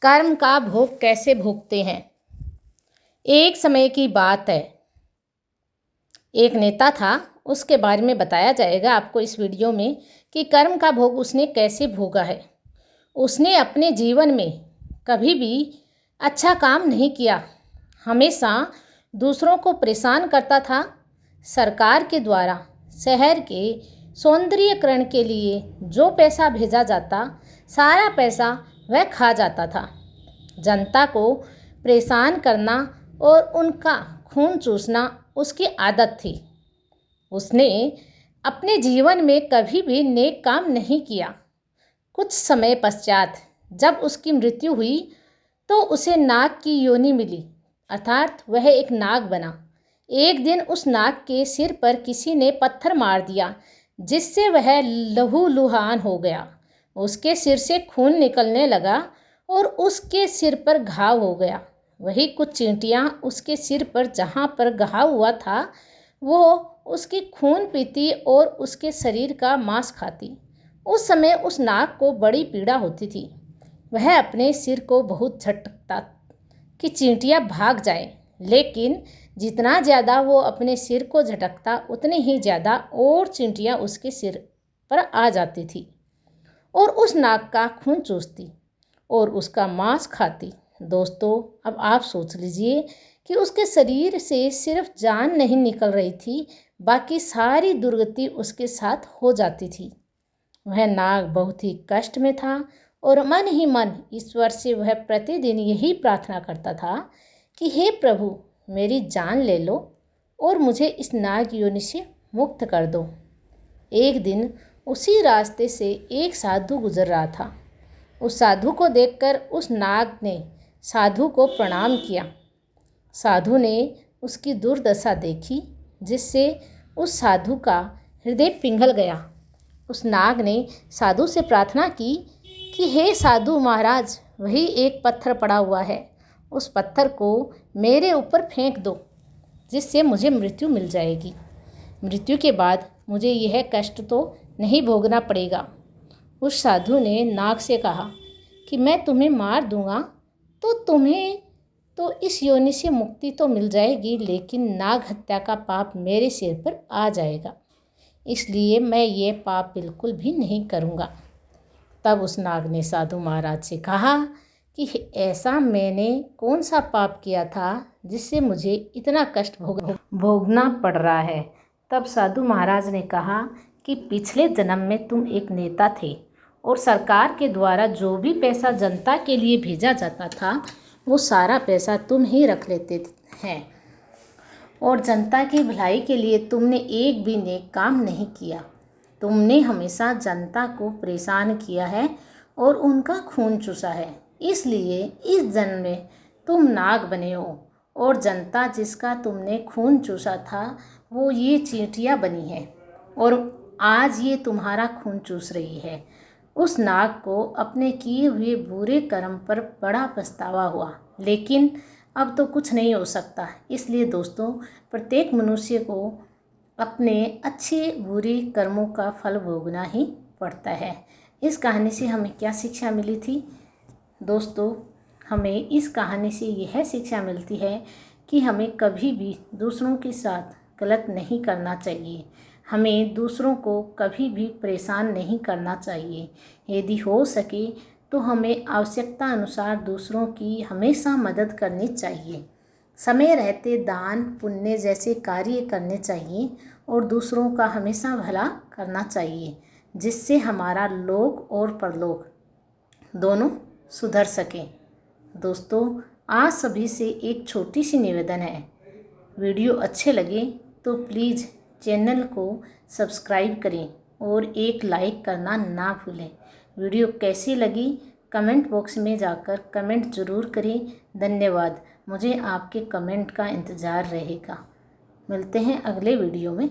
कर्म का भोग कैसे भोगते हैं। एक समय की बात है, एक नेता था। उसके बारे में बताया जाएगा आपको इस वीडियो में कि कर्म का भोग उसने कैसे भोगा है। उसने अपने जीवन में कभी भी अच्छा काम नहीं किया, हमेशा दूसरों को परेशान करता था। सरकार के द्वारा शहर के सौंदर्यीकरण के लिए जो पैसा भेजा जाता, सारा पैसा वह खा जाता था। जनता को परेशान करना और उनका खून चूसना उसकी आदत थी। उसने अपने जीवन में कभी भी नेक काम नहीं किया। कुछ समय पश्चात जब उसकी मृत्यु हुई तो उसे नाग की योनि मिली, अर्थात वह एक नाग बना। एक दिन उस नाग के सिर पर किसी ने पत्थर मार दिया, जिससे वह लहूलुहान हो गया। उसके सिर से खून निकलने लगा और उसके सिर पर घाव हो गया। वही कुछ चींटियाँ उसके सिर पर जहाँ पर घाव हुआ था वो उसकी खून पीती और उसके शरीर का मांस खाती। उस समय उस नाग को बड़ी पीड़ा होती थी। वह अपने सिर को बहुत झटकता कि चींटियाँ भाग जाए, लेकिन जितना ज़्यादा वो अपने सिर को झटकता उतनी ही ज़्यादा और चींटियाँ उसके सिर पर आ जाती थी और उस नाग का खून चूसती और उसका मांस खाती। दोस्तों, अब आप सोच लीजिए कि उसके शरीर से सिर्फ जान नहीं निकल रही थी, बाकी सारी दुर्गति उसके साथ हो जाती थी। वह नाग बहुत ही कष्ट में था और मन ही मन ईश्वर से वह प्रतिदिन यही प्रार्थना करता था कि हे प्रभु, मेरी जान ले लो और मुझे इस नाग योनि से मुक्त कर दो। एक दिन उसी रास्ते से एक साधु गुजर रहा था। उस साधु को देखकर उस नाग ने साधु को प्रणाम किया। साधु ने उसकी दुर्दशा देखी, जिससे उस साधु का हृदय पिघल गया। उस नाग ने साधु से प्रार्थना की कि हे साधु महाराज, वही एक पत्थर पड़ा हुआ है, उस पत्थर को मेरे ऊपर फेंक दो, जिससे मुझे मृत्यु मिल जाएगी। मृत्यु के बाद मुझे यह कष्ट तो नहीं भोगना पड़ेगा। उस साधु ने नाग से कहा कि मैं तुम्हें मार दूंगा तो तुम्हें तो इस योनि से मुक्ति तो मिल जाएगी, लेकिन नाग हत्या का पाप मेरे सिर पर आ जाएगा, इसलिए मैं ये पाप बिल्कुल भी नहीं करूँगा। तब उस नाग ने साधु महाराज से कहा कि ऐसा मैंने कौन सा पाप किया था जिससे मुझे इतना कष्ट भोगना पड़ रहा है। तब साधु महाराज ने कहा कि पिछले जन्म में तुम एक नेता थे और सरकार के द्वारा जो भी पैसा जनता के लिए भेजा जाता था वो सारा पैसा तुम ही रख लेते हैं और जनता की भलाई के लिए तुमने एक भी नेक काम नहीं किया। तुमने हमेशा जनता को परेशान किया है और उनका खून चूसा है, इसलिए इस जन्म में तुम नाग बने हो और जनता जिसका तुमने खून चूसा था वो ये चींटियाँ बनी है और आज ये तुम्हारा खून चूस रही है। उस नाग को अपने किए हुए बुरे कर्म पर बड़ा पछतावा हुआ, लेकिन अब तो कुछ नहीं हो सकता। इसलिए दोस्तों, प्रत्येक मनुष्य को अपने अच्छे बुरे कर्मों का फल भोगना ही पड़ता है। इस कहानी से हमें क्या शिक्षा मिली थी दोस्तों? हमें इस कहानी से यह शिक्षा मिलती है कि हमें कभी भी दूसरों के साथ गलत नहीं करना चाहिए। हमें दूसरों को कभी भी परेशान नहीं करना चाहिए। यदि हो सके तो हमें आवश्यकता अनुसार दूसरों की हमेशा मदद करनी चाहिए। समय रहते दान पुण्य जैसे कार्य करने चाहिए और दूसरों का हमेशा भला करना चाहिए, जिससे हमारा लोक और परलोक दोनों सुधर सकें। दोस्तों, आज सभी से एक छोटी सी निवेदन है, वीडियो अच्छे लगे तो प्लीज़ चैनल को सब्सक्राइब करें और एक लाइक करना ना भूलें। वीडियो कैसी लगी कमेंट बॉक्स में जाकर कमेंट ज़रूर करें। धन्यवाद। मुझे आपके कमेंट का इंतज़ार रहेगा। मिलते हैं अगले वीडियो में।